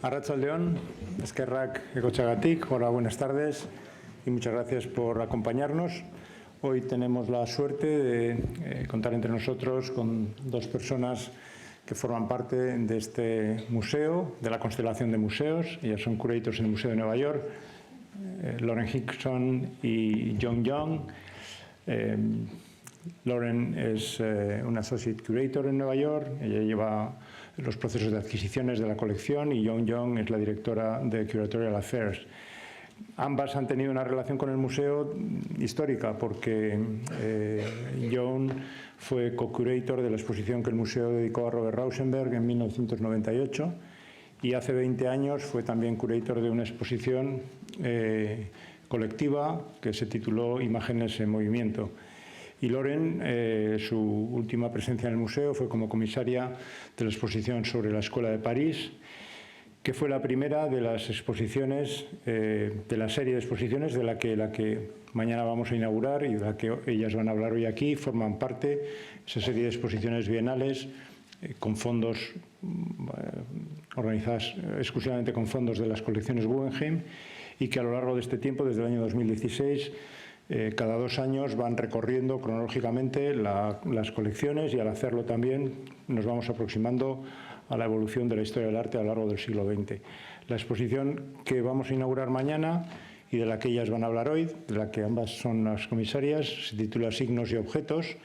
Arratsaldeon, eskerrak egotxagatik, hola, buenas tardes y muchas gracias por acompañarnos. Hoy tenemos la suerte de contar entre nosotros con dos personas que forman parte de este museo, de la constelación de museos. Ellas son curators en el Museo de Nueva York, Lauren Hickson y John Young. Lauren es una Associate Curator en Nueva York, ella lleva los procesos de adquisiciones de la colección y John Young es la directora de Curatorial Affairs. Ambas han tenido una relación con el museo histórica porque John fue co-curator de la exposición que el museo dedicó a Robert Rauschenberg en 1998 y hace 20 años fue también curator de una exposición colectiva que se tituló Imágenes en Movimiento. Y Lauren, su última presencia en el museo fue como comisaria de la exposición sobre la Escuela de París, que fue la primera de las exposiciones, de la serie de exposiciones de la que mañana vamos a inaugurar y de la que ellas van a hablar hoy aquí. Forman parte esa serie de exposiciones bienales con fondos, organizadas exclusivamente con fondos de las colecciones Guggenheim y que a lo largo de este tiempo, desde el año 2016, cada 2 años van recorriendo cronológicamente las colecciones y al hacerlo también nos vamos aproximando a la evolución de la historia del arte a lo largo del siglo XX. La exposición que vamos a inaugurar mañana y de la que ellas van a hablar hoy, de la que ambas son las comisarias, se titula Signos y Objetos,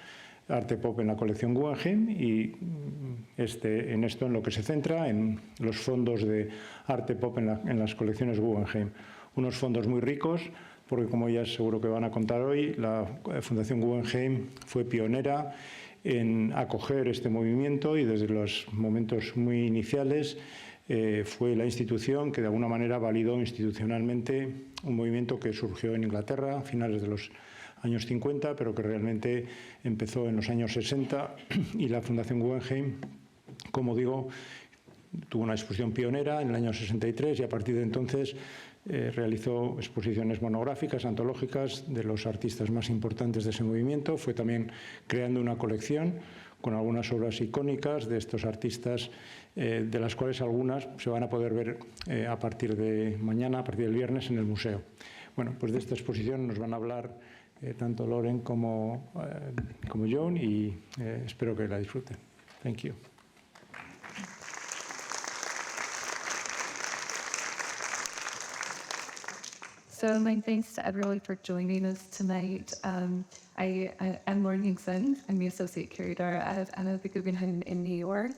Arte Pop en la colección Guggenheim y en esto en lo que se centra en los fondos de arte pop en las colecciones Guggenheim. Unos fondos muy ricos porque, como ellas seguro que van a contar hoy, la Fundación Guggenheim fue pionera en acoger este movimiento y desde los momentos muy iniciales fue la institución que de alguna manera validó institucionalmente un movimiento que surgió en Inglaterra a finales de los años 50, pero que realmente empezó en los años 60 y la Fundación Guggenheim, como digo, tuvo una exposición pionera en el año 63 y a partir de entonces realizó exposiciones monográficas, antológicas de los artistas más importantes de ese movimiento. Fue también creando una colección con algunas obras icónicas de estos artistas, de las cuales algunas se van a poder ver a partir de mañana, a partir del viernes, en el museo. Bueno, pues de esta exposición nos van a hablar tanto Lauren como John y espero que la disfruten. Thank you. So my thanks to everyone for joining us tonight. I'm Lauren Hickson. I'm the Associate Curator at the Guggenheim in New York.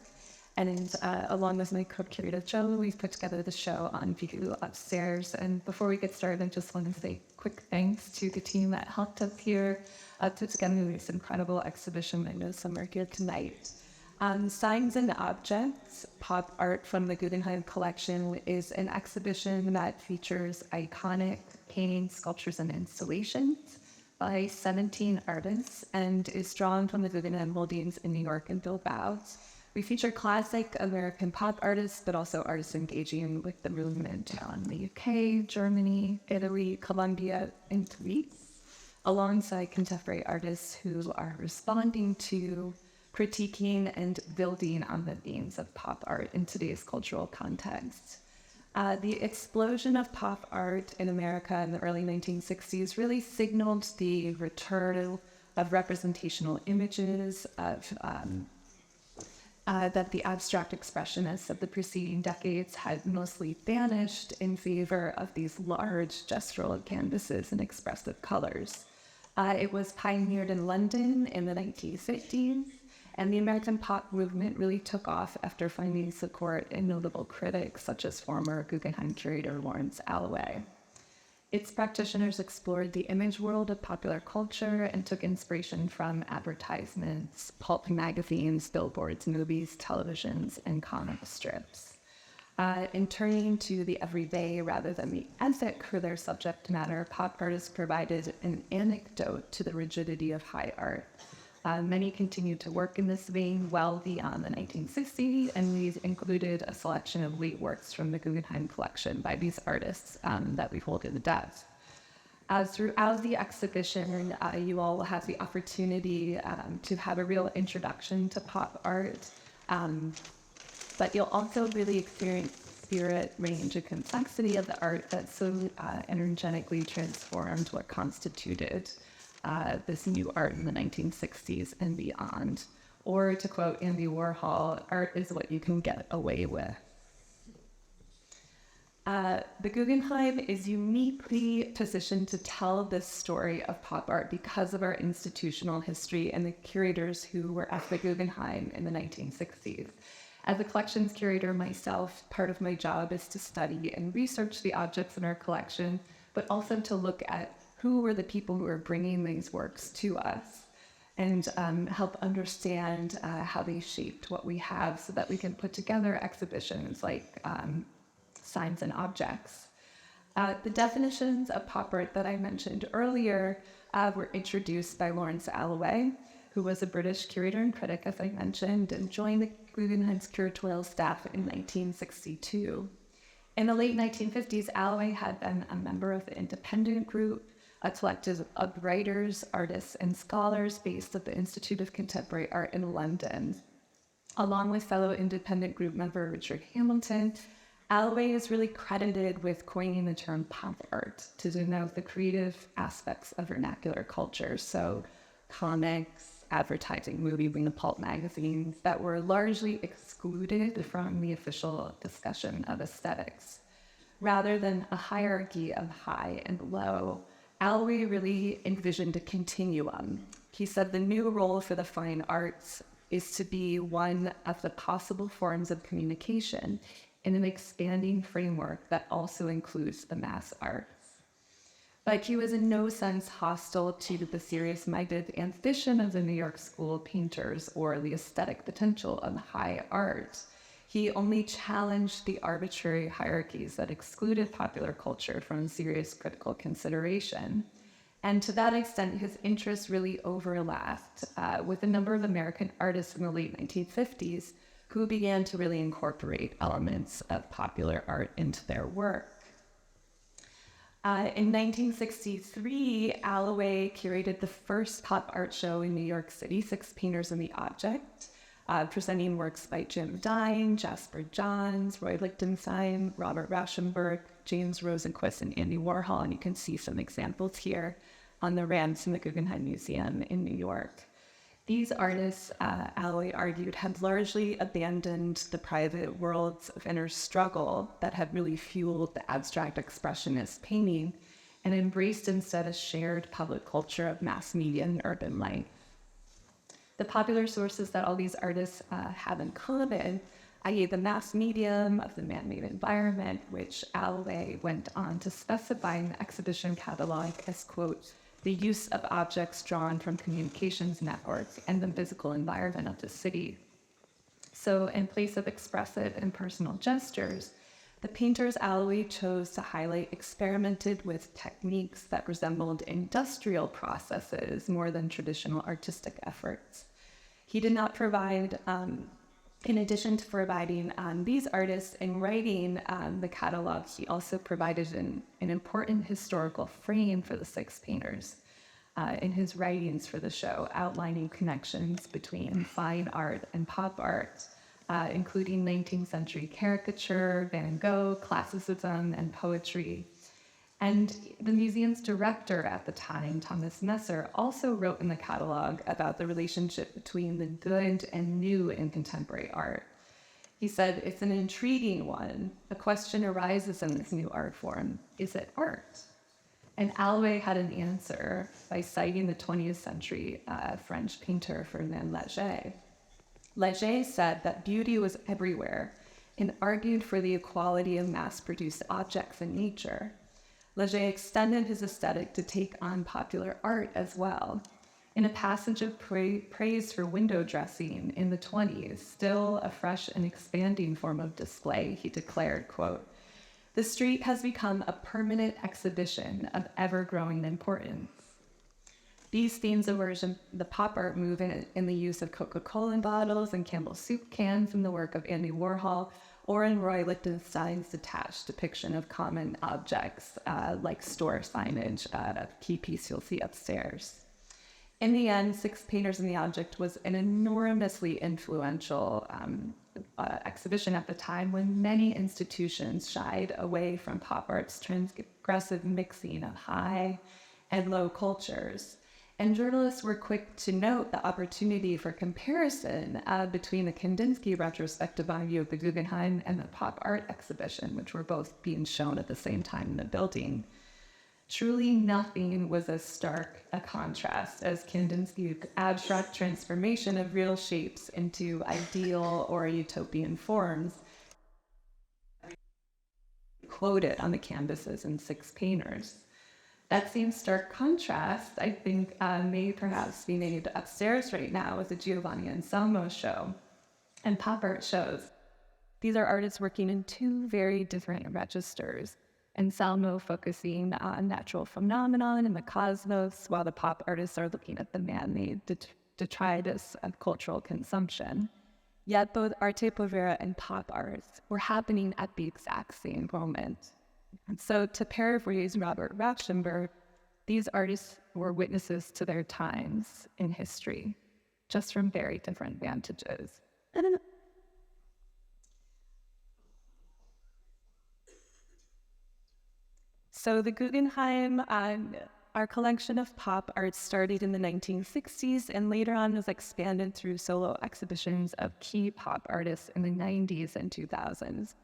And along with my co-curator, Joe, we've put together the show on view upstairs. And before we get started, I just want to say quick thanks to the team that helped us here put together this incredible exhibition. I know some are here tonight. Signs and Objects, Pop Art from the Guggenheim Collection is an exhibition that features iconic paintings, sculptures, and installations by 17 artists and is drawn from the Guggenheim holdings in New York and Bilbao. We feature classic American pop artists, but also artists engaging with the movement in the UK, Germany, Italy, Colombia, and Greece, alongside contemporary artists who are responding to, critiquing, and building on the themes of pop art in today's cultural context. The explosion of pop art in America in the early 1960s really signaled the return of representational images of that the abstract expressionists of the preceding decades had mostly vanished in favor of these large gestural canvases and expressive colors. It was pioneered in London in the 1950s, and the American pop movement really took off after finding support in notable critics such as former Guggenheim curator Lawrence Alloway. Its practitioners explored the image world of popular culture and took inspiration from advertisements, pulp magazines, billboards, movies, televisions, and comic strips. In turning to the everyday rather than the ethic for their subject matter, pop artists provided an antidote to the rigidity of high art. Many continued to work in this vein well beyond the 1960s, and these included a selection of late works from the Guggenheim collection by these artists that we hold in the depth. Throughout the exhibition, you all will have the opportunity to have a real introduction to pop art, but you'll also really experience spirit, range, and complexity of the art that so energetically transformed what constituted this new art in the 1960s and beyond. Or to quote Andy Warhol, art is what you can get away with. The Guggenheim is uniquely positioned to tell this story of pop art because of our institutional history and the curators who were at the Guggenheim in the 1960s. As a collections curator myself, part of my job is to study and research the objects in our collection, but also to look at who were the people who were bringing these works to us and help understand how they shaped what we have so that we can put together exhibitions like Signs and Objects. The definitions of pop art that I mentioned earlier were introduced by Lawrence Alloway, who was a British curator and critic, as I mentioned, and joined the Guggenheim's curatorial staff in 1962. In the late 1950s, Alloway had been a member of the Independent Group, a collective of writers, artists, and scholars based at the Institute of Contemporary Art in London. Along with fellow Independent Group member Richard Hamilton, Alloway is really credited with coining the term pop art to denote the creative aspects of vernacular culture. So comics, advertising, movies, and the pulp magazines that were largely excluded from the official discussion of aesthetics. Rather than a hierarchy of high and low, Alloway really envisioned a continuum. He said the new role for the fine arts is to be one of the possible forms of communication in an expanding framework that also includes the mass arts. But he was in no sense hostile to the serious-minded ambition of the New York School of Painters or the aesthetic potential of high art. He only challenged the arbitrary hierarchies that excluded popular culture from serious critical consideration. And to that extent, his interests really overlapped with a number of American artists in the late 1950s who began to really incorporate elements of popular art into their work. In 1963, Alloway curated the first pop art show in New York City, Six Painters and the Object, presenting works by Jim Dine, Jasper Johns, Roy Lichtenstein, Robert Rauschenberg, James Rosenquist, and Andy Warhol. And you can see some examples here on the ramps in the Guggenheim Museum in New York. These artists, Alloway argued, had largely abandoned the private worlds of inner struggle that had really fueled the abstract expressionist painting and embraced instead a shared public culture of mass media and urban life. The popular sources that all these artists have in common, i.e. the mass medium of the man-made environment, which Alloway went on to specify in the exhibition catalog as, quote, the use of objects drawn from communications networks and the physical environment of the city. So in place of expressive and personal gestures, the painters Alloway chose to highlight experimented with techniques that resembled industrial processes more than traditional artistic efforts. He did not provide, in addition to providing these artists in writing the catalog, he also provided an important historical frame for the six painters in his writings for the show, outlining connections between fine art and pop art, including 19th century caricature, Van Gogh, classicism, and poetry. And the museum's director at the time, Thomas Messer, also wrote in the catalog about the relationship between the good and new in contemporary art. He said, it's an intriguing one. The question arises in this new art form, is it art? And Alloway had an answer by citing the 20th century French painter Fernand Léger. Léger said that beauty was everywhere and argued for the equality of mass-produced objects in nature. Léger extended his aesthetic to take on popular art as well. In a passage of praise for window dressing in the 1920s, still a fresh and expanding form of display, he declared, quote, the street has become a permanent exhibition of ever-growing importance. These themes emerge in the pop art movement in the use of Coca-Cola bottles and Campbell soup cans in the work of Andy Warhol, or in Roy Lichtenstein's detached depiction of common objects like store signage, a key piece you'll see upstairs. In the end, Six Painters and the Object was an enormously influential exhibition at the time when many institutions shied away from pop art's transgressive mixing of high and low cultures. And journalists were quick to note the opportunity for comparison between the Kandinsky retrospective on view of the Guggenheim and the pop art exhibition, which were both being shown at the same time in the building. Truly nothing was as stark a contrast as Kandinsky's abstract transformation of real shapes into ideal or utopian forms, quoted on the canvases in 6 painters. That same stark contrast, I think, may perhaps be made upstairs right now with the Giovanni Anselmo show and pop art shows. These are artists working in 2 very different registers. Anselmo focusing on natural phenomenon and the cosmos, while the pop artists are looking at the man-made detritus of cultural consumption. Yet both arte povera and pop art were happening at the exact same moment. And so, to paraphrase Robert Rauschenberg, these artists were witnesses to their times in history, just from very different vantages. So the Guggenheim, our collection of pop art started in the 1960s and later on was expanded through solo exhibitions of key pop artists in the 90s and 2000s.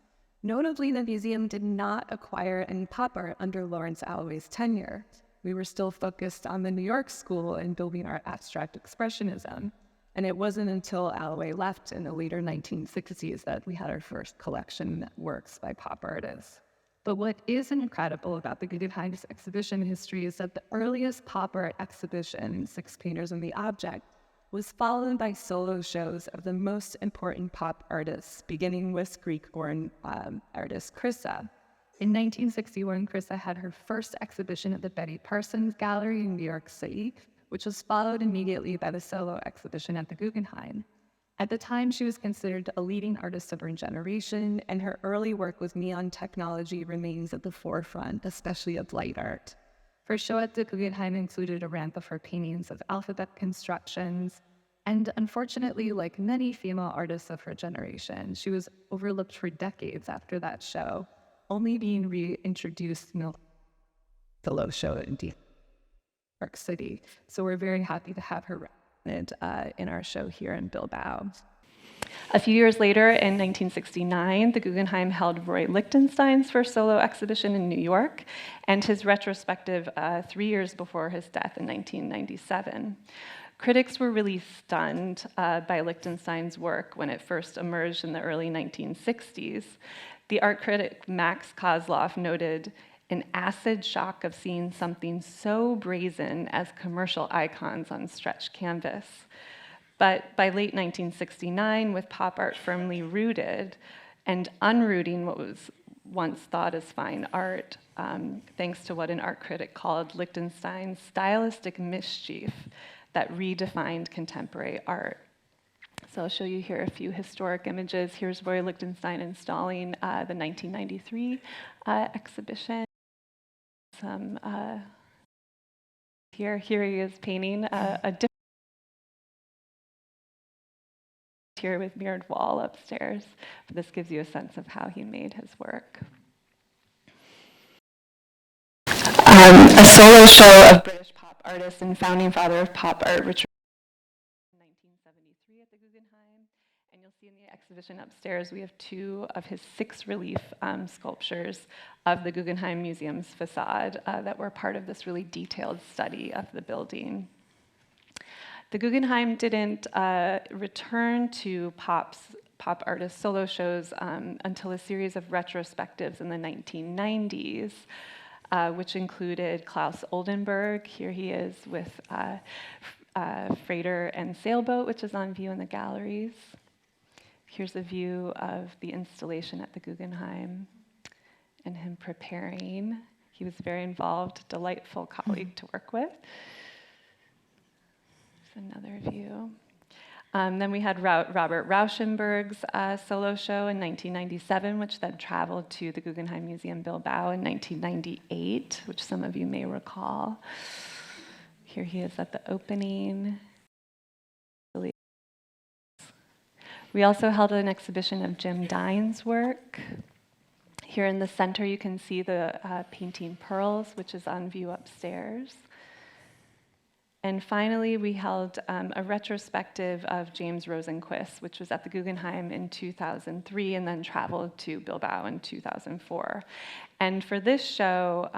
Notably, the museum did not acquire any pop art under Lawrence Alloway's tenure. We were still focused on the New York school and building our abstract expressionism. And it wasn't until Alloway left in the later 1960s that we had our first collection works by pop artists. But what is incredible about the Guggenheim's exhibition history is that the earliest pop art exhibition, 6 Painters and the Object, was followed by solo shows of the most important pop artists, beginning with Greek-born artist Krissa. In 1961, Krissa had her first exhibition at the Betty Parsons Gallery in New York City, which was followed immediately by the solo exhibition at the Guggenheim. At the time, she was considered a leading artist of her generation, and her early work with neon technology remains at the forefront, especially of light art. Her show at the Guggenheim included a ramp of her paintings of alphabet constructions, and unfortunately, like many female artists of her generation, she was overlooked for decades after that show, only being reintroduced in the Low Show in New York City. So we're very happy to have her represented in our show here in Bilbao. A few years later, in 1969, the Guggenheim held Roy Lichtenstein's first solo exhibition in New York, and his retrospective 3 years before his death in 1997. Critics were really stunned by Lichtenstein's work when it first emerged in the early 1960s. The art critic Max Kozloff noted an acid shock of seeing something so brazen as commercial icons on stretched canvas. But by late 1969, with pop art firmly rooted and unrooting what was once thought as fine art, thanks to what an art critic called Lichtenstein's stylistic mischief that redefined contemporary art. So I'll show you here a few historic images. Here's Roy Lichtenstein installing the 1993 exhibition. Here he is painting a different here with mirrored wall upstairs. But this gives you a sense of how he made his work. A solo show of British pop artist and founding father of pop art, Richard, in 1973 at the Guggenheim. And you'll see in the exhibition upstairs, we have 2 of his 6 relief sculptures of the Guggenheim Museum's facade that were part of this really detailed study of the building. The Guggenheim didn't return to pop artist solo shows until a series of retrospectives in the 1990s, which included Claes Oldenburg. Here he is with Freighter and Sailboat, which is on view in the galleries. Here's a view of the installation at the Guggenheim and him preparing. He was very involved, delightful colleague to work with. Another view. Then we had Robert Rauschenberg's solo show in 1997, which then traveled to the Guggenheim Museum Bilbao in 1998, which some of you may recall. Here he is at the opening. We also held an exhibition of Jim Dine's work. Here in the center, you can see the painting Pearls, which is on view upstairs. And finally, we held a retrospective of James Rosenquist, which was at the Guggenheim in 2003 and then traveled to Bilbao in 2004. And for this show,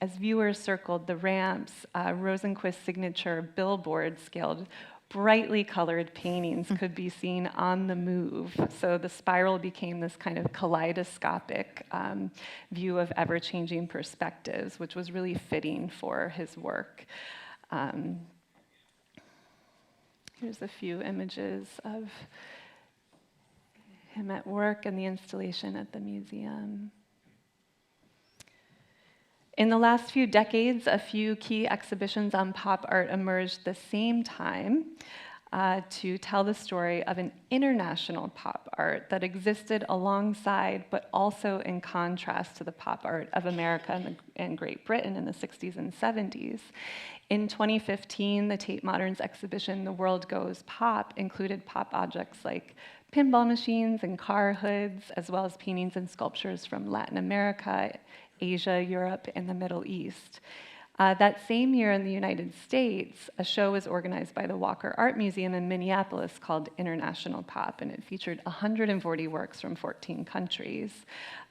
as viewers circled the ramps, Rosenquist's signature billboard-scaled brightly colored paintings could be seen on the move. So the spiral became this kind of kaleidoscopic view of ever-changing perspectives, which was really fitting for his work. Here's a few images of him at work and the installation at the museum. In the last few decades, a few key exhibitions on pop art emerged at the same time to tell the story of an international pop art that existed alongside, but also in contrast to the pop art of America and Great Britain in the 60s and 70s. In 2015, the Tate Modern's exhibition, The World Goes Pop, included pop objects like pinball machines and car hoods, as well as paintings and sculptures from Latin America, Asia, Europe, and the Middle East. That same year in the United States, a show was organized by the Walker Art Museum in Minneapolis called International Pop, and it featured 140 works from 14 countries,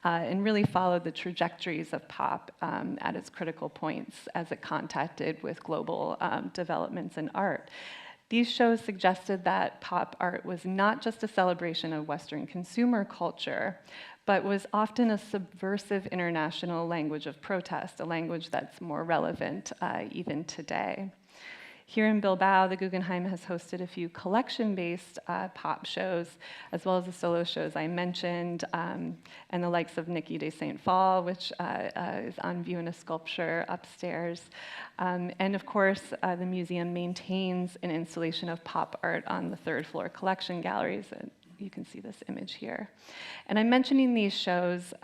and really followed the trajectories of pop at its critical points as it contacted with global developments in art. These shows suggested that pop art was not just a celebration of Western consumer culture, but was often a subversive international language of protest, a language that's more relevant even today. Here in Bilbao, the Guggenheim has hosted a few collection-based pop shows, as well as the solo shows I mentioned, and the likes of Nikki de St. Phal, which is on view in a sculpture upstairs. And of course, the museum maintains an installation of pop art on the third floor collection galleries. You can see this image here. And I'm mentioning these shows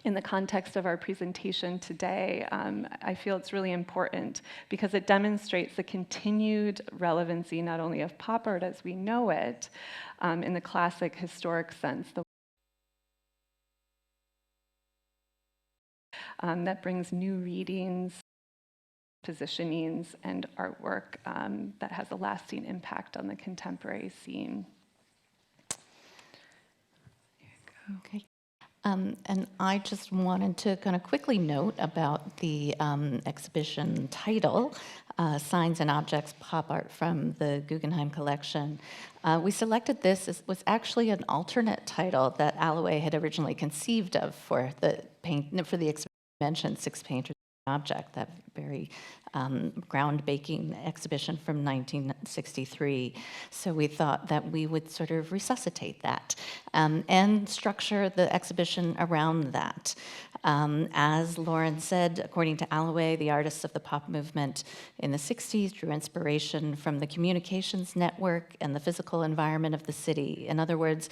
in the context of our presentation today. I feel it's really important because it demonstrates the continued relevancy not only of pop art as we know it, in the classic historic sense, that brings new readings, positionings, and artwork that has a lasting impact on the contemporary scene. Okay. And I just wanted to kind of quickly note about the exhibition title, Signs and Objects Pop Art from the Guggenheim Collection. We selected this as was actually an alternate title that Alloway had originally conceived of for the exhibition mentioned Six Painters Object, that very groundbreaking exhibition from 1963. So we thought that we would sort of resuscitate that and structure the exhibition around that. As Lauren said, according to Alloway, the artists of the pop movement in the 60s drew inspiration from the communications network and the physical environment of the city. In other words,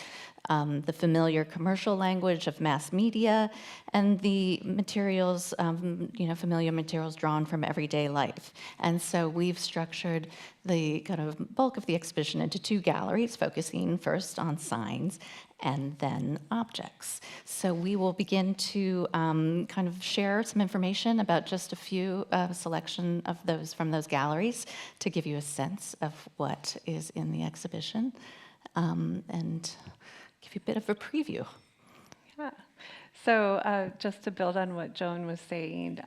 the familiar commercial language of mass media and the materials, familiar materials drawn from everyday life. And so we've structured the kind of bulk of the exhibition into two galleries, focusing first on signs and then objects. So we will begin to kind of share some information about just a few selection of those from those galleries to give you a sense of what is in the exhibition and give you a bit of a preview. Yeah. So just to build on what Joan was saying,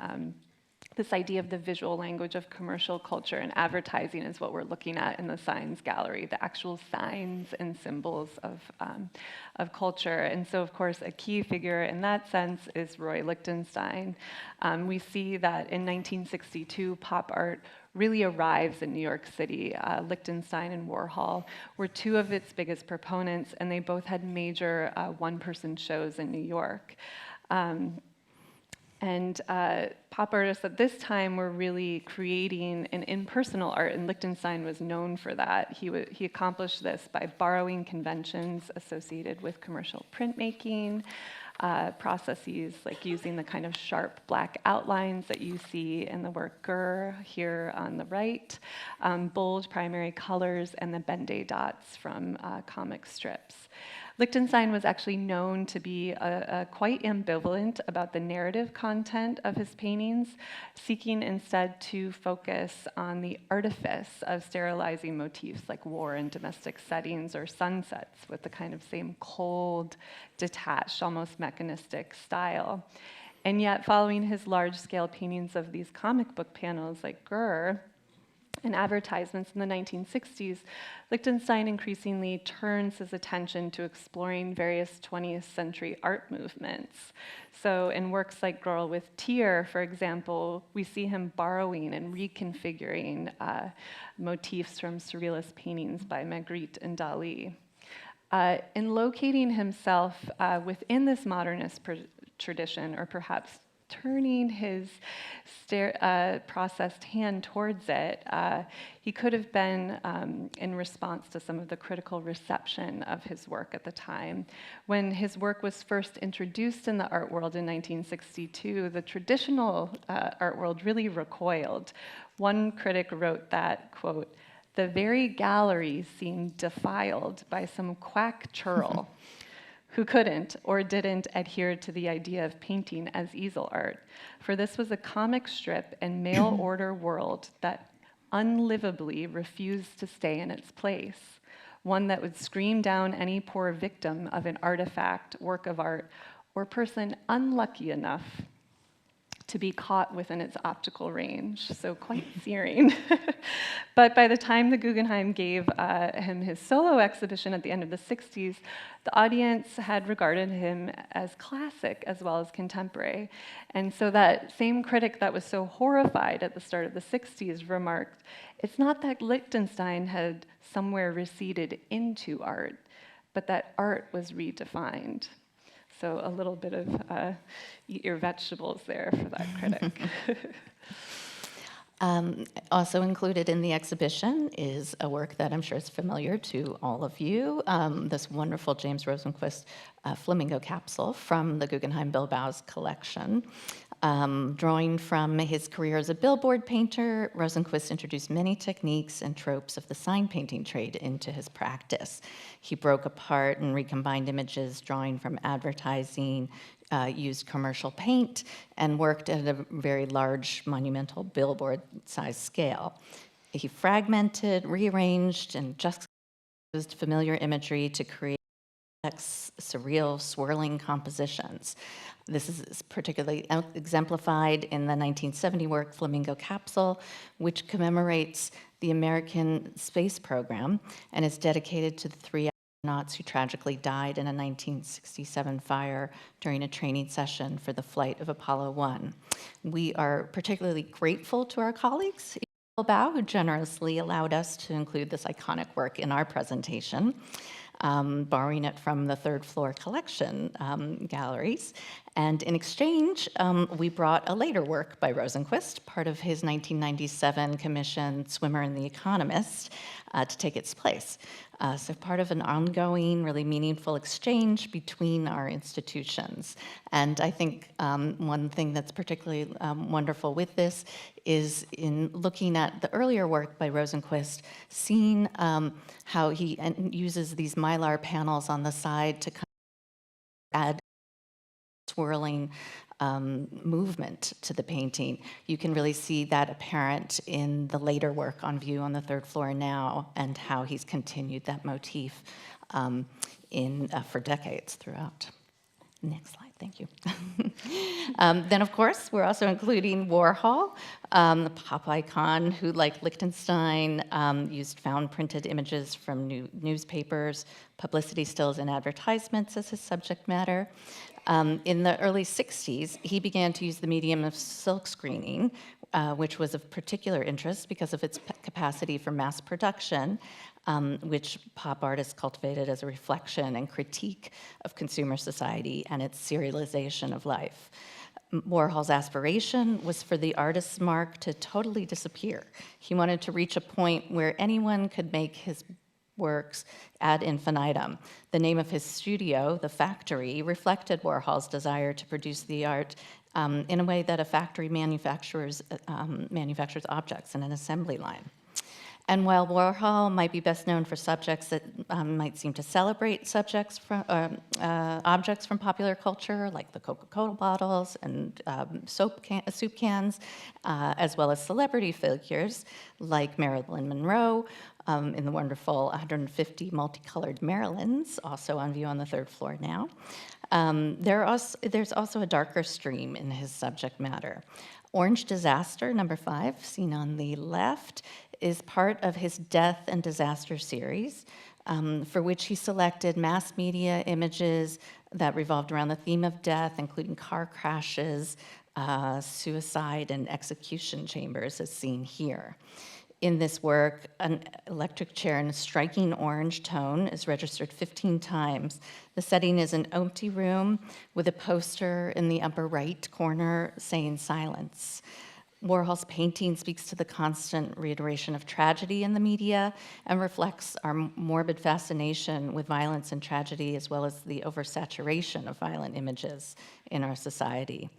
this idea of the visual language of commercial culture and advertising is what we're looking at in the signs gallery, the actual signs and symbols of culture. And so, of course, a key figure in that sense is Roy Lichtenstein. We see that in 1962, pop art really arrives in New York City. Lichtenstein and Warhol were two of its biggest proponents, and they both had major one-person shows in New York. And pop artists at this time were really creating an impersonal art, and Lichtenstein was known for that. He accomplished this by borrowing conventions associated with commercial printmaking, processes, like using the kind of sharp black outlines that you see in the work Gur here on the right, bold primary colors, and the Ben-Day dots from comic strips. Lichtenstein was actually known to be quite ambivalent about the narrative content of his paintings, seeking instead to focus on the artifice of sterilizing motifs like war and domestic settings or sunsets with the kind of same cold, detached, almost mechanistic style. And yet, following his large-scale paintings of these comic book panels like Gur, and advertisements in the 1960s, Lichtenstein increasingly turns his attention to exploring various 20th century art movements. So in works like Girl with Tear, for example, we see him borrowing and reconfiguring motifs from surrealist paintings by Magritte and Dali. In locating himself within this modernist tradition, or perhaps turning his processed hand towards it, he could have been in response to some of the critical reception of his work at the time. When his work was first introduced in the art world in 1962, the traditional art world really recoiled. One critic wrote that, quote, "The very gallery seemed defiled by some quack churl who couldn't or didn't adhere to the idea of painting as easel art. For this was a comic strip and mail order world that unlivably refused to stay in its place, one that would scream down any poor victim of an artifact, work of art, or person unlucky enough to be caught within its optical range." So quite searing. But by the time the Guggenheim gave him his solo exhibition at the end of the 60s, the audience had regarded him as classic as well as contemporary. And so that same critic that was so horrified at the start of the 60s remarked, "It's not that Lichtenstein had somewhere receded into art, but that art was redefined." So a little bit of eat your vegetables there for that critic. Also included in the exhibition is a work that I'm sure is familiar to all of you, this wonderful James Rosenquist flamingo capsule from the Guggenheim Bilbao's collection. Drawing from his career as a billboard painter, Rosenquist introduced many techniques and tropes of the sign painting trade into his practice. He broke apart and recombined images, drawing from advertising, used commercial paint, and worked at a very large monumental billboard-sized scale. He fragmented, rearranged, and juxtaposed familiar imagery to create surreal, swirling compositions. This is particularly exemplified in the 1970 work Flamingo Capsule, which commemorates the American space program and is dedicated to the 3 astronauts who tragically died in a 1967 fire during a training session for the flight of Apollo 1. We are particularly grateful to our colleagues in Bilbao who generously allowed us to include this iconic work in our presentation, borrowing it from the third floor collection galleries. And in exchange, we brought a later work by Rosenquist, part of his 1997 commission, Swimmer and the Economist, to take its place. So part of an ongoing, really meaningful exchange between our institutions. And I think one thing that's particularly wonderful with this is in looking at the earlier work by Rosenquist, seeing how he uses these mylar panels on the side to kind of add swirling movement to the painting. You can really see that apparent in the later work on view on the third floor now, and how he's continued that motif for decades throughout. Next slide, thank you. Then, of course, we're also including Warhol, the pop icon who, like Lichtenstein, used found printed images from newspapers, publicity stills, and advertisements as his subject matter. In the early 60s, he began to use the medium of silk screening, which was of particular interest because of its capacity for mass production, which pop artists cultivated as a reflection and critique of consumer society and its serialization of life. Warhol's aspiration was for the artist's mark to totally disappear. He wanted to reach a point where anyone could make his works ad infinitum. The name of his studio, The Factory, reflected Warhol's desire to produce the art in a way that a factory manufactures objects in an assembly line. And while Warhol might be best known for subjects that might seem to celebrate objects from popular culture, like the Coca-Cola bottles and soup cans, as well as celebrity figures like Marilyn Monroe in the wonderful 150 multicolored Marilyns, also on view on the 3rd floor now. There's also a darker stream in his subject matter. Orange Disaster, number 5, seen on the left, is part of his Death and Disaster series, for which he selected mass media images that revolved around the theme of death, including car crashes, suicide, and execution chambers, as seen here. In this work, an electric chair in a striking orange tone is registered 15 times. The setting is an empty room with a poster in the upper right corner saying silence. Warhol's painting speaks to the constant reiteration of tragedy in the media and reflects our morbid fascination with violence and tragedy, as well as the oversaturation of violent images in our society,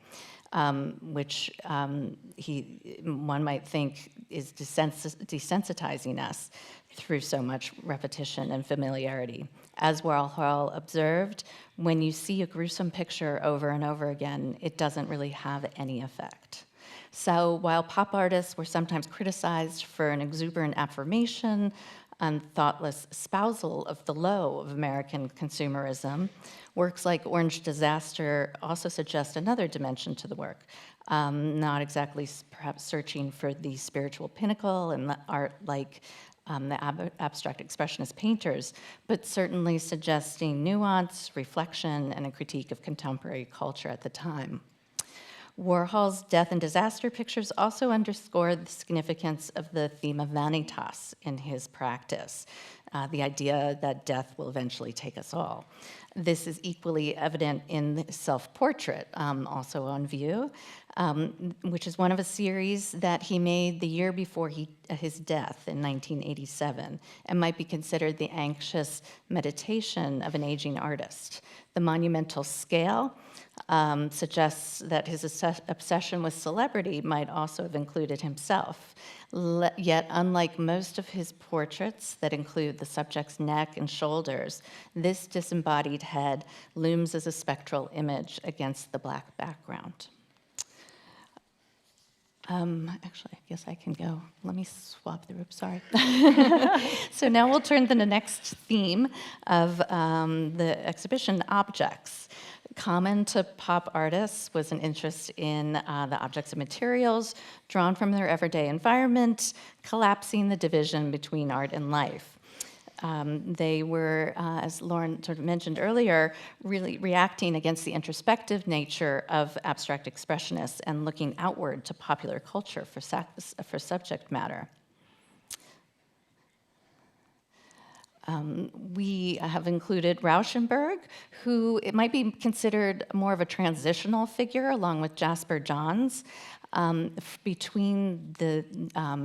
which one might think is desensitizing us through so much repetition and familiarity. As Warhol observed, when you see a gruesome picture over and over again, it doesn't really have any effect. So while pop artists were sometimes criticized for an exuberant affirmation and thoughtless espousal of the low of American consumerism, works like Orange Disaster also suggest another dimension to the work, not exactly perhaps searching for the spiritual pinnacle and the art like the abstract expressionist painters, but certainly suggesting nuance, reflection, and a critique of contemporary culture at the time. Warhol's Death and Disaster pictures also underscore the significance of the theme of vanitas in his practice, the idea that death will eventually take us all. This is equally evident in the self-portrait, also on view, which is one of a series that he made the year before his death in 1987, and might be considered the anxious meditation of an aging artist. The monumental scale suggests that his obsession with celebrity might also have included himself. Yet, unlike most of his portraits that include the subject's neck and shoulders, this disembodied head looms as a spectral image against the black background. Actually, I guess I can go. Let me swap the room, sorry. So now we'll turn to the next theme of the exhibition, objects. Common to pop artists was an interest in the objects and materials drawn from their everyday environment, collapsing the division between art and life. They were, as Lauren sort of mentioned earlier, really reacting against the introspective nature of abstract expressionists and looking outward to popular culture for subject matter. We have included Rauschenberg, who it might be considered more of a transitional figure, along with Jasper Johns, between the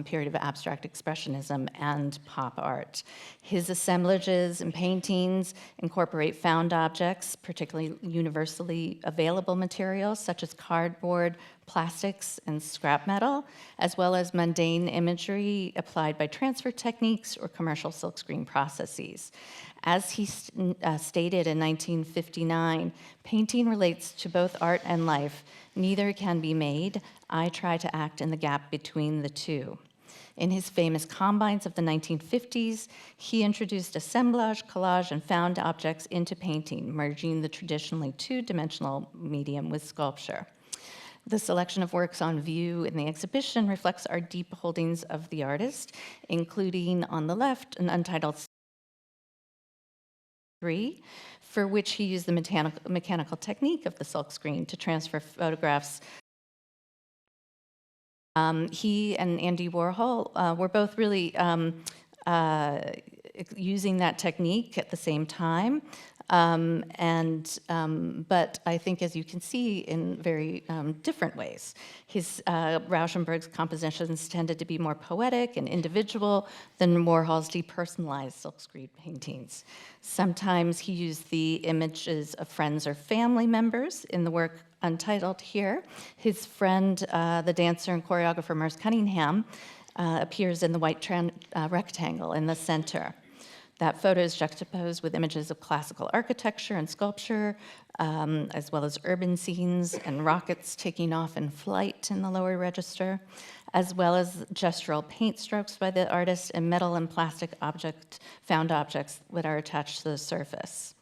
period of abstract expressionism and pop art. His assemblages and paintings incorporate found objects, particularly universally available materials such as cardboard, plastics, and scrap metal, as well as mundane imagery applied by transfer techniques or commercial silkscreen processes. As he stated in 1959, painting relates to both art and life. Neither can be made. I try to act in the gap between the two. In his famous combines of the 1950s, he introduced assemblage, collage, and found objects into painting, merging the traditionally two-dimensional medium with sculpture. The selection of works on view in the exhibition reflects our deep holdings of the artist, including on the left an untitled 3, for which he used the mechanical technique of the silkscreen to transfer photographs. He and Andy Warhol were both really using that technique at the same time. But I think, as you can see, in very different ways. Rauschenberg's compositions tended to be more poetic and individual than Warhol's depersonalized silkscreen paintings. Sometimes he used the images of friends or family members in the work untitled here. His friend, the dancer and choreographer Merce Cunningham, appears in the white rectangle in the center. That photo is juxtaposed with images of classical architecture and sculpture, as well as urban scenes and rockets taking off in flight in the lower register, as well as gestural paint strokes by the artist and metal and plastic found objects that are attached to the surface.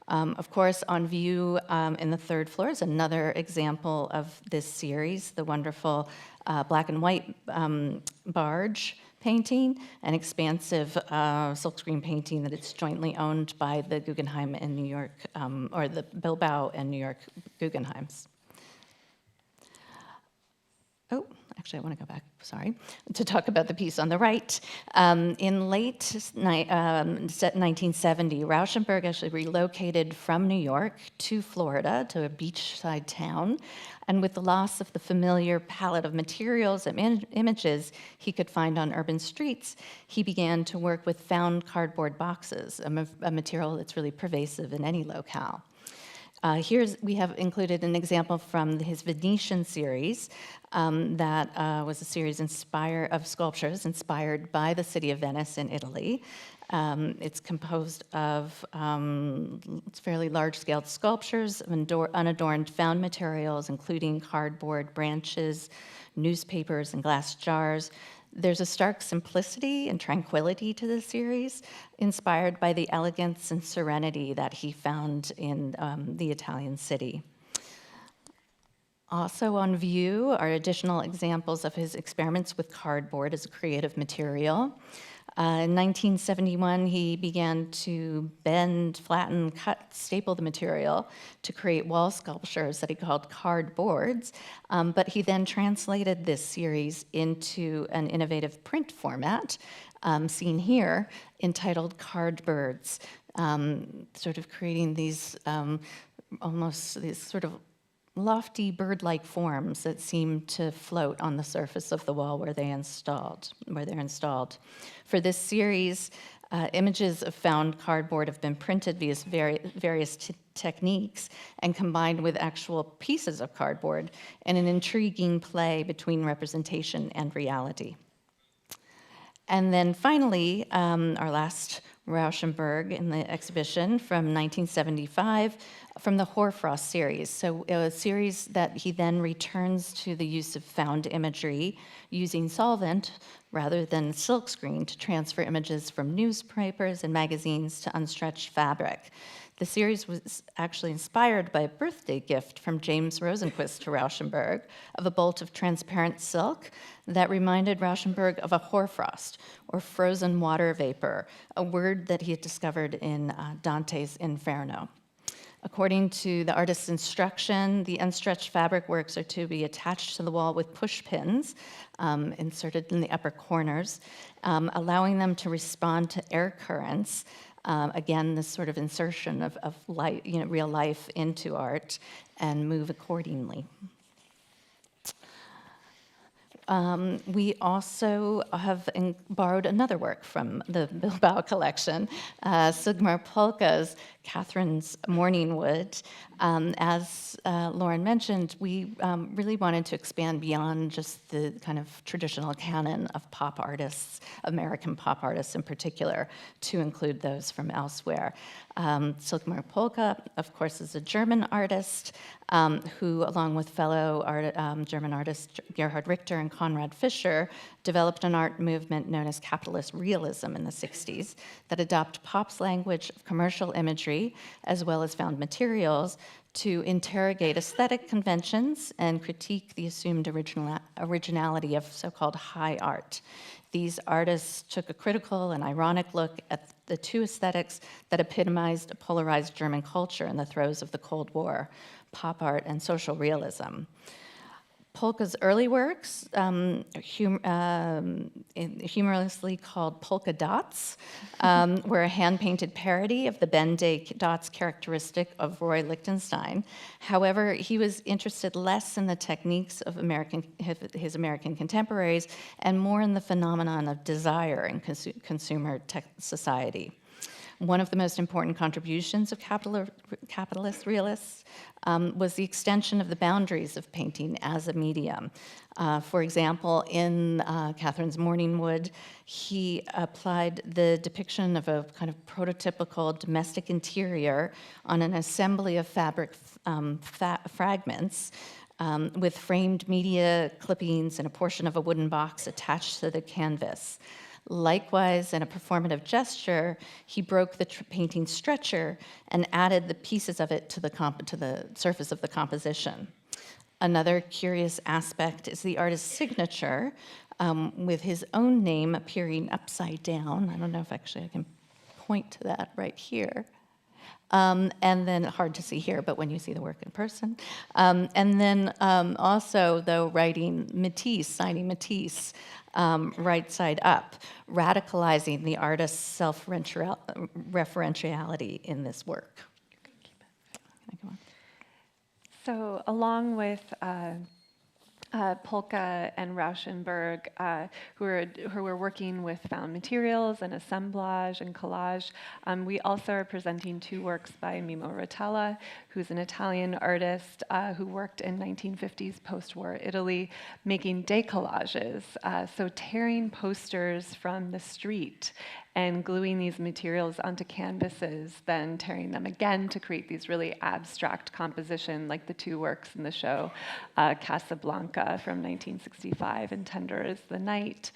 Of course, on view in the third floor is another example of this series, the wonderful black and white barge painting, an expansive silkscreen painting that it's jointly owned by the Guggenheim in New York, or the Bilbao and New York Guggenheims. Oh, actually, I want to go back, sorry, to talk about the piece on the right. In late 1970, Rauschenberg actually relocated from New York to Florida, to a beachside town. And with the loss of the familiar palette of materials and images he could find on urban streets, he began to work with found cardboard boxes, a material that's really pervasive in any locale. We have included an example from his Venetian series that was a series of sculptures inspired by the city of Venice in Italy. It's composed of fairly large-scale sculptures of unadorned found materials, including cardboard branches, newspapers, and glass jars. There's a stark simplicity and tranquility to the series, inspired by the elegance and serenity that he found in the Italian city. Also on view are additional examples of his experiments with cardboard as a creative material. In 1971, he began to bend, flatten, cut, staple the material to create wall sculptures that he called cardboards, but he then translated this series into an innovative print format, seen here, entitled Cardbirds, sort of creating these almost these sort of lofty bird-like forms that seem to float on the surface of the wall where they're installed. For this series, images of found cardboard have been printed via various techniques and combined with actual pieces of cardboard in an intriguing play between representation and reality. And then finally, our last Rauschenberg in the exhibition from 1975, from the Hoarfrost series. So a series that he then returns to the use of found imagery using solvent rather than silkscreen to transfer images from newspapers and magazines to unstretched fabric. The series was actually inspired by a birthday gift from James Rosenquist to Rauschenberg of a bolt of transparent silk that reminded Rauschenberg of a hoarfrost, or frozen water vapor, a word that he had discovered in Dante's Inferno. According to the artist's instruction, the unstretched fabric works are to be attached to the wall with push pins inserted in the upper corners, allowing them to respond to air currents. Again, this sort of insertion of light, real life into art, and move accordingly. We also have borrowed another work from the Bilbao collection, Sigmar Polka's Catherine's Morning Wood. As Lauren mentioned, we really wanted to expand beyond just the kind of traditional canon of pop artists, American pop artists in particular, to include those from elsewhere. Sigmar Polka, of course, is a German artist who, along with fellow German artists Gerhard Richter and Konrad Fischer, developed an art movement known as capitalist realism in the 60s that adopt pop's language of commercial imagery as well as found materials to interrogate aesthetic conventions and critique the assumed originality of so-called high art. These artists took a critical and ironic look at the two aesthetics that epitomized a polarized German culture in the throes of the Cold War, pop art and social realism. Polka's early works, humorously called polka dots, were a hand-painted parody of the Ben-Day dots characteristic of Roy Lichtenstein. However, he was interested less in the techniques of his American contemporaries and more in the phenomenon of desire in consumer society. One of the most important contributions of capitalist realists was the extension of the boundaries of painting as a medium. For example, in Catherine's Morningwood, he applied the depiction of a kind of prototypical domestic interior on an assembly of fabric fragments with framed media clippings and a portion of a wooden box attached to the canvas. Likewise, in a performative gesture, he broke the painting stretcher and added the pieces of it to the surface of the composition. Another curious aspect is the artist's signature, with his own name appearing upside down. I don't know if actually I can point to that right here. And then, hard to see here, but when you see the work in person. And then also, though, writing Matisse, signing Matisse, right side up, radicalizing the artist's self-referentiality in this work. So along with Polka and Rauschenberg, who were working with found materials and assemblage and collage. We also are presenting two works by Mimo Rotella, who's an Italian artist who worked in 1950s post-war Italy, making decollages, so tearing posters from the street and gluing these materials onto canvases, then tearing them again to create these really abstract composition, like the two works in the show, Casablanca from 1965 and Tender as the Night.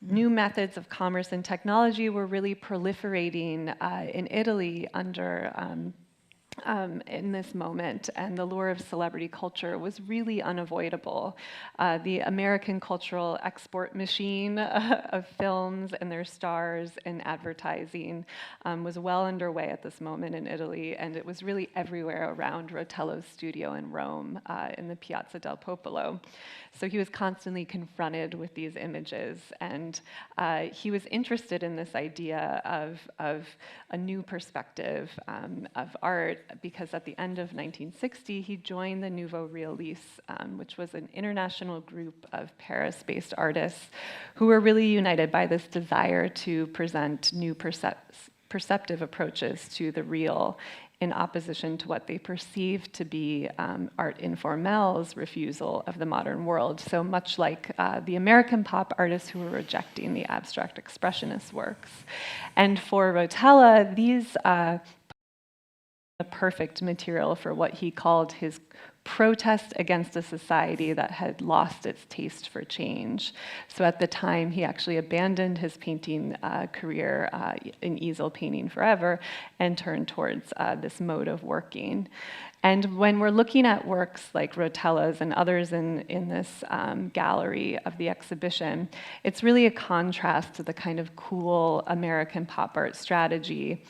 New methods of commerce and technology were really proliferating in Italy under in this moment, and the lure of celebrity culture was really unavoidable. The American cultural export machine of films and their stars and advertising was well underway at this moment in Italy, and it was really everywhere around Rotello's studio in Rome, in the Piazza del Popolo. So he was constantly confronted with these images, and he was interested in this idea of a new perspective of art, because at the end of 1960, he joined the Nouveau Realistes, which was an international group of Paris-based artists who were really united by this desire to present new perceptive approaches to the real, in opposition to what they perceived to be art informel's refusal of the modern world. So much like the American pop artists who were rejecting the abstract expressionist works. And for Rotella, these the perfect material for what he called his protest against a society that had lost its taste for change. So at the time, he actually abandoned his painting career in easel painting forever and turned towards this mode of working. And when we're looking at works like Rotella's and others in this gallery of the exhibition, it's really a contrast to the kind of cool American pop art strategy,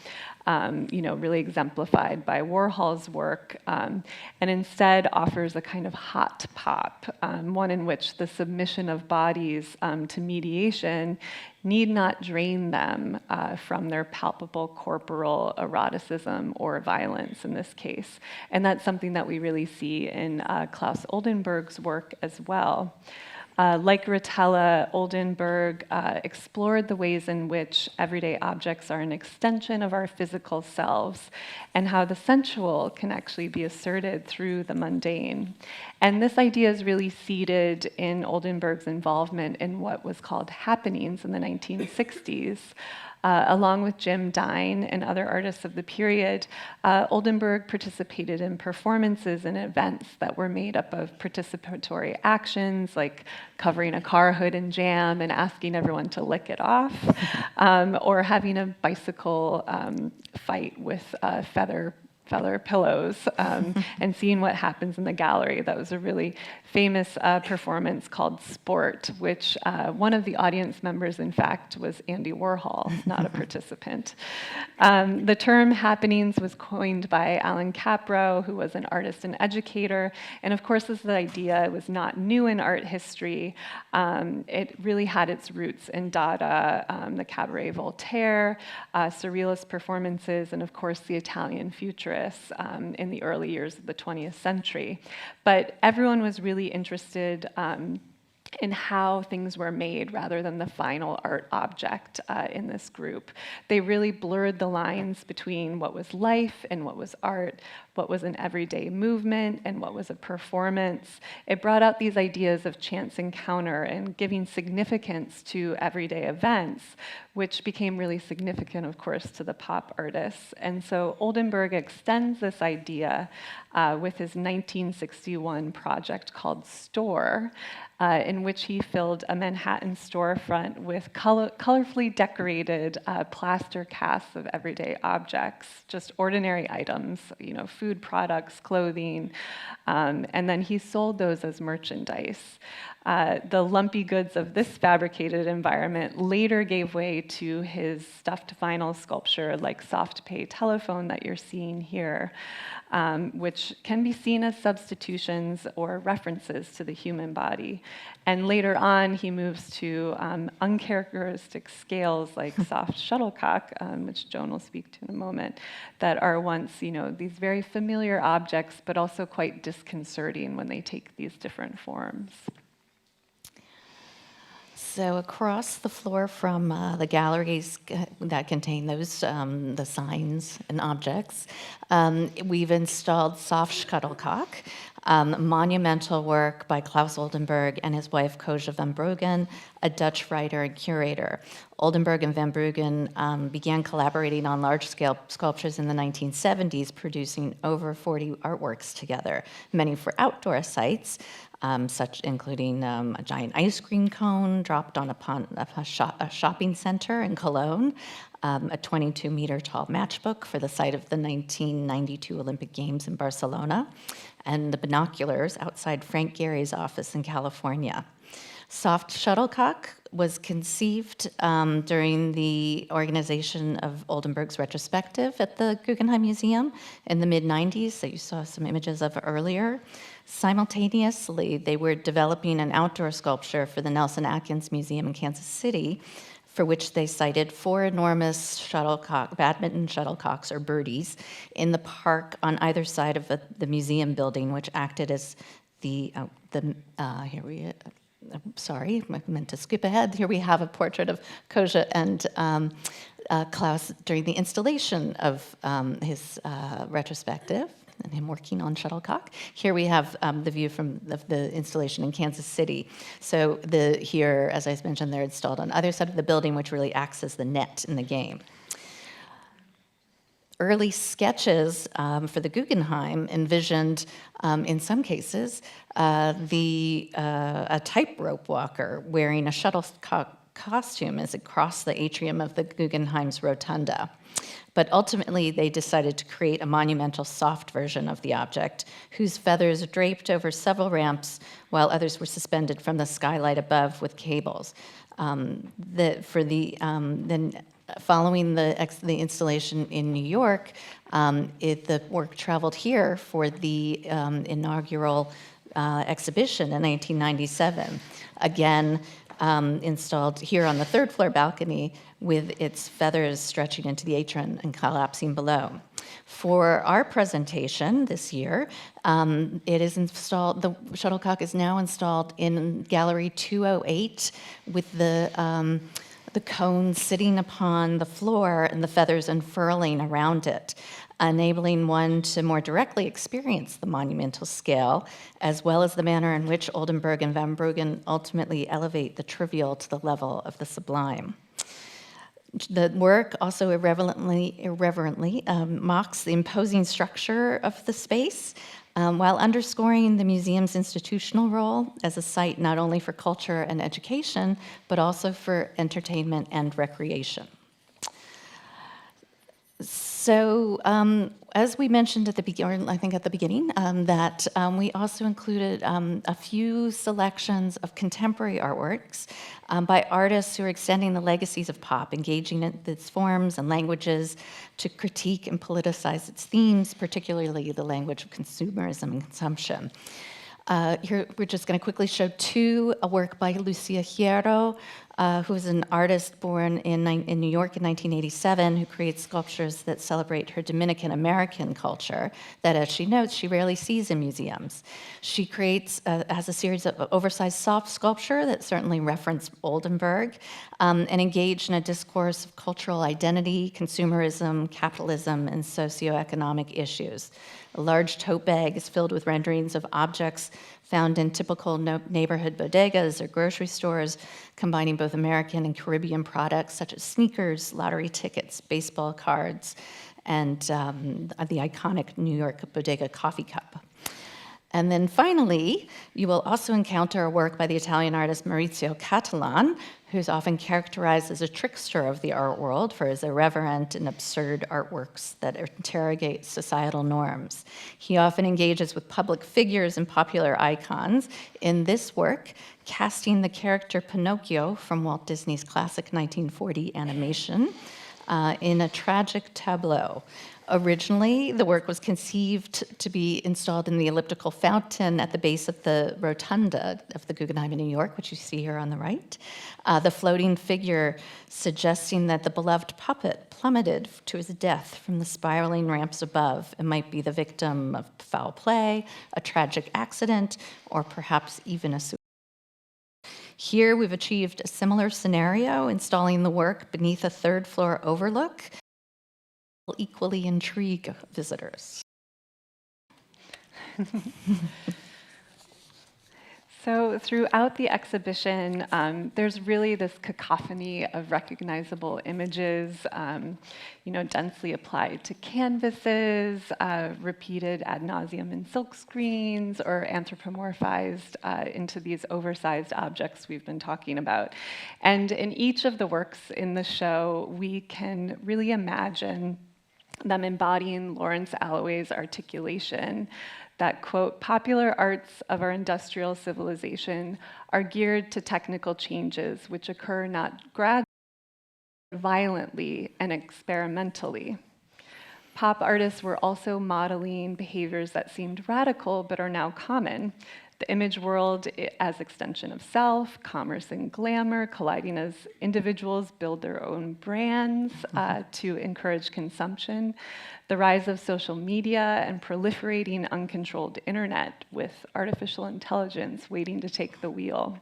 really exemplified by Warhol's work, and instead offers a kind of hot pop, one in which the submission of bodies to mediation need not drain them from their palpable corporal eroticism or violence in this case. And that's something that we really see in Claes Oldenburg's work as well. Like Rotella, Oldenburg explored the ways in which everyday objects are an extension of our physical selves, and how the sensual can actually be asserted through the mundane. And this idea is really seated in Oldenburg's involvement in what was called happenings in the 1960s. Along with Jim Dine and other artists of the period, Oldenburg participated in performances and events that were made up of participatory actions, like covering a car hood in jam and asking everyone to lick it off, or having a bicycle fight with feather feather pillows and seeing what happens in the gallery. That was a really famous performance called Sport, which one of the audience members, in fact, was Andy Warhol, not a participant. The term happenings was coined by Alan Capro, who was an artist and educator. And of course, this idea was not new in art history. It really had its roots in Dada, the Cabaret Voltaire, surrealist performances, and of course, the Italian futurists in the early years of the 20th century. But everyone was really interested in how things were made rather than the final art object in this group. They really blurred the lines between what was life and what was art, what was an everyday movement and what was a performance. It brought out these ideas of chance encounter and giving significance to everyday events, which became really significant, of course, to the pop artists. And so Oldenburg extends this idea with his 1961 project called Store, in which he filled a Manhattan storefront with colorfully decorated plaster casts of everyday objects, just ordinary items, food products, clothing, and then he sold those as merchandise. The lumpy goods of this fabricated environment later gave way to his stuffed vinyl sculpture like Soft Pay Telephone that you're seeing here, which can be seen as substitutions or references to the human body. And later on, he moves to uncharacteristic scales like soft shuttlecock, which Joan will speak to in a moment, that are once, these very familiar objects, but also quite disconcerting when they take these different forms. So across the floor from the galleries that contain those, the signs and objects, we've installed soft shuttlecock, monumental work by Claes Oldenburg and his wife Koja van Bruggen, a Dutch writer and curator. Oldenburg and van Bruggen began collaborating on large-scale sculptures in the 1970s, producing over 40 artworks together, many for outdoor sites, such including a giant ice cream cone dropped on a shopping center in Cologne, a 22-meter tall matchbook for the site of the 1992 Olympic Games in Barcelona, and the binoculars outside Frank Gehry's office in California. Soft shuttlecock was conceived during the organization of Oldenburg's retrospective at the Guggenheim Museum in the mid-90s that you saw some images of earlier. Simultaneously, they were developing an outdoor sculpture for the Nelson Atkins Museum in Kansas City, for which they cited 4 enormous badminton shuttlecocks, or birdies, in the park on either side of the museum building, which acted as sorry, I meant to skip ahead. Here we have a portrait of Koja and Claes during the installation of his retrospective, and him working on shuttlecock. Here we have the view from the installation in Kansas City. So here, as I mentioned, they're installed on either side of the building, which really acts as the net in the game. Early sketches for the Guggenheim envisioned, in some cases, a tightrope walker wearing a shuttlecock costume as it crossed the atrium of the Guggenheim's rotunda. But ultimately, they decided to create a monumental soft version of the object, whose feathers draped over several ramps, while others were suspended from the skylight above with cables. Following the installation in New York, the work traveled here for the inaugural exhibition in 1997. Again, installed here on the 3rd floor balcony with its feathers stretching into the atrium and collapsing below. For our presentation this year, it is installed, the shuttlecock is now installed in Gallery 208 with the cone sitting upon the floor and the feathers unfurling around it, enabling one to more directly experience the monumental scale, as well as the manner in which Oldenburg and van Bruggen ultimately elevate the trivial to the level of the sublime. The work also irreverently mocks the imposing structure of the space, while underscoring the museum's institutional role as a site not only for culture and education, but also for entertainment and recreation. So, as we mentioned at the beginning, I think at the beginning, that we also included a few selections of contemporary artworks by artists who are extending the legacies of pop, engaging in its forms and languages to critique and politicize its themes, particularly the language of consumerism and consumption. Here, we're just going to quickly show a work by Lucia Hierro, who is an artist born in New York in 1987, who creates sculptures that celebrate her Dominican American culture that, as she notes, she rarely sees in museums. She has a series of oversized soft sculpture that certainly reference Oldenburg and engage in a discourse of cultural identity, consumerism, capitalism, and socioeconomic issues. A large tote bag is filled with renderings of objects found in typical neighborhood bodegas or grocery stores, combining both American and Caribbean products such as sneakers, lottery tickets, baseball cards, and the iconic New York bodega coffee cup. And then finally, you will also encounter a work by the Italian artist Maurizio Cattelan, who's often characterized as a trickster of the art world for his irreverent and absurd artworks that interrogate societal norms. He often engages with public figures and popular icons. In this work, casting the character Pinocchio from Walt Disney's classic 1940 animation in a tragic tableau. Originally, the work was conceived to be installed in the elliptical fountain at the base of the rotunda of the Guggenheim in New York, which you see here on the right. The floating figure suggesting that the beloved puppet plummeted to his death from the spiraling ramps above and might be the victim of foul play, a tragic accident, or perhaps even a suicide. Here, we've achieved a similar scenario, installing the work beneath a third-floor overlook, equally intrigue visitors. So throughout the exhibition, there's really this cacophony of recognizable images, densely applied to canvases, repeated ad nauseum in silk screens, or anthropomorphized into these oversized objects we've been talking about. And in each of the works in the show, we can really imagine them embodying Lawrence Alloway's articulation that, quote, popular arts of our industrial civilization are geared to technical changes which occur not gradually, but violently and experimentally. Pop artists were also modeling behaviors that seemed radical but are now common. The image world as extension of self, commerce and glamour, colliding as individuals build their own brands to encourage consumption. The rise of social media and proliferating uncontrolled internet with artificial intelligence waiting to take the wheel.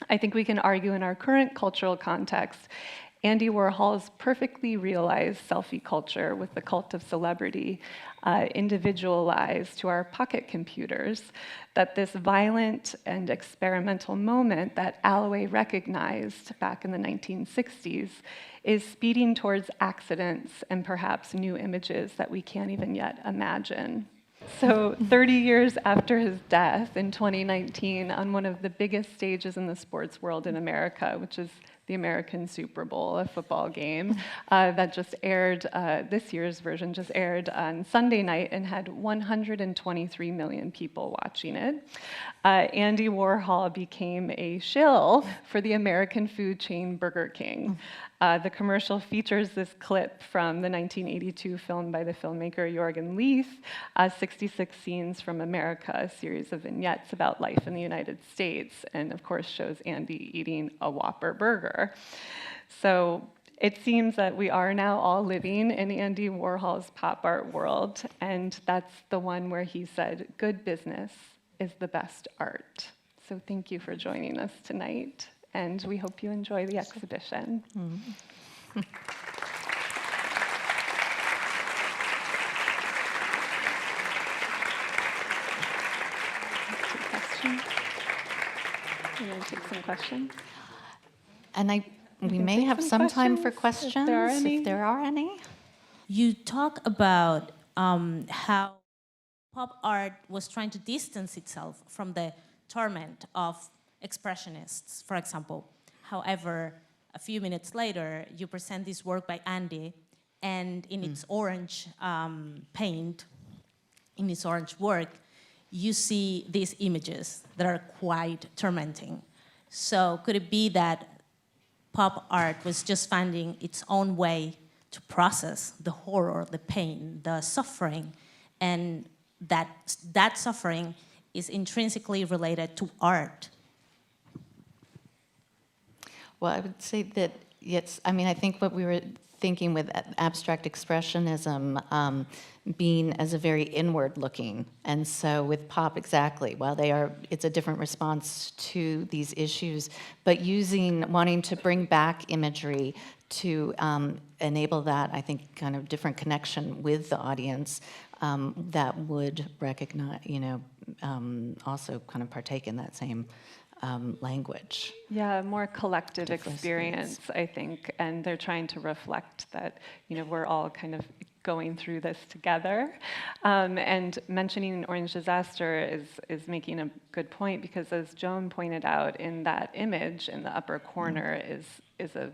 I think we can argue in our current cultural context, Andy Warhol's perfectly realized selfie culture with the cult of celebrity individualized to our pocket computers, that this violent and experimental moment that Alloway recognized back in the 1960s is speeding towards accidents and perhaps new images that we can't even yet imagine. So 30 years after his death in 2019, on one of the biggest stages in the sports world in America, which is the American Super Bowl, a football game that just aired, this year's version just aired on Sunday night and had 123 million people watching it. Andy Warhol became a shill for the American food chain Burger King. The commercial features this clip from the 1982 film by the filmmaker Jorgen Leith, 66 Scenes from America, a series of vignettes about life in the United States, and of course shows Andy eating a Whopper burger. So it seems that we are now all living in Andy Warhol's pop art world, and that's the one where he said, "Good business is the best art." So thank you for joining us tonight, and we hope you enjoy the exhibition. We're going to take some questions. And we may have some time for questions, if there are any. You talk about how pop art was trying to distance itself from the torment of expressionists, for example. However, a few minutes later, you present this work by Andy, and in its orange paint, in its orange work, you see these images that are quite tormenting. So could it be that pop art was just finding its own way to process the horror, the pain, the suffering, and that suffering is intrinsically related to art? Well, I would say that, yes, I mean, I think what we were thinking with abstract expressionism being as a very inward looking. And so with pop, exactly, while it's a different response to these issues, but wanting to bring back imagery to enable that, I think, kind of different connection with the audience that would recognize, also kind of partake in that same language. Yeah, a more collective experience, I think, and they're trying to reflect that, we're all kind of going through this together. And mentioning Orange Disaster is making a good point, because as Joan pointed out, in that image in the upper corner is a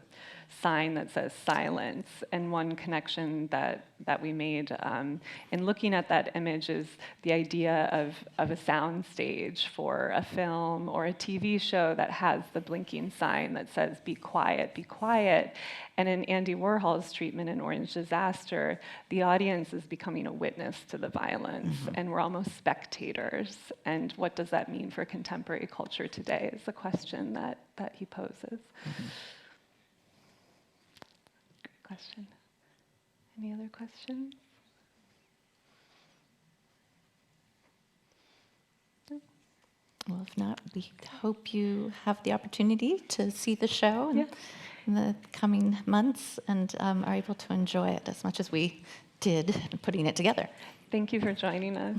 sign that says silence. And one connection that we made in looking at that image is the idea of a sound stage for a film or a TV show that has the blinking sign that says, be quiet, be quiet. And in Andy Warhol's treatment in Orange Disaster, the audience is becoming a witness to the violence, and we're almost spectators. And what does that mean for contemporary culture today is the question that he poses. Good question. Any other questions? No? Well, if not, we hope you have the opportunity to see the show in the coming months and are able to enjoy it as much as we did putting it together. Thank you for joining us.